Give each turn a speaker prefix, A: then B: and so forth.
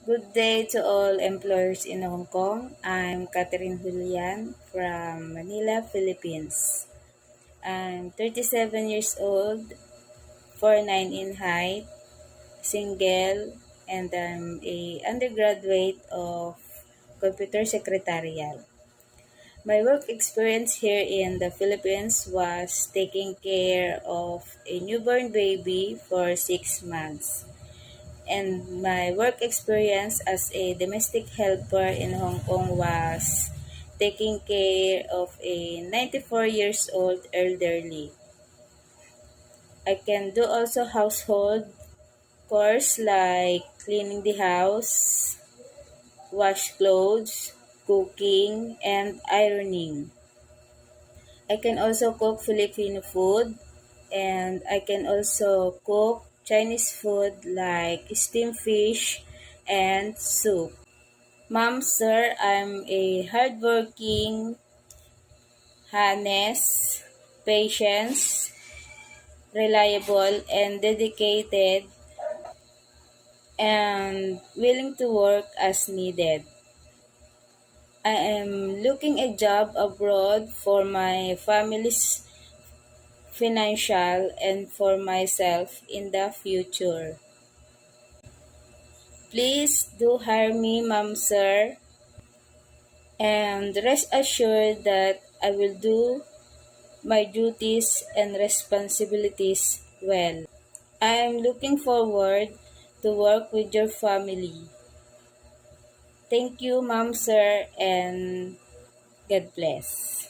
A: Good day to all employers in Hong Kong. I'm Catherine Julian from Manila, Philippines. I'm 37 years old, 4'9" in height, single, and I'm a undergraduate of Computer Secretarial. My work experience here in the Philippines was taking care of a newborn baby for 6 months. And my work experience as a domestic helper in Hong Kong was taking care of a 94 years old elderly. I can do also household chores like cleaning the house, wash clothes, cooking, and ironing. I can also cook Filipino food, and I can also cook Chinese food like steamed fish and soup. Ma'am, sir, I'm a hardworking, honest, patient, reliable, and dedicated, and willing to work as needed. I am looking a job abroad for my family's financial and for myself in the future. Please do hire me, ma'am, sir, and rest assured that I will do my duties and responsibilities well. I am looking forward to work with your family. Thank you, ma'am, sir, and God bless.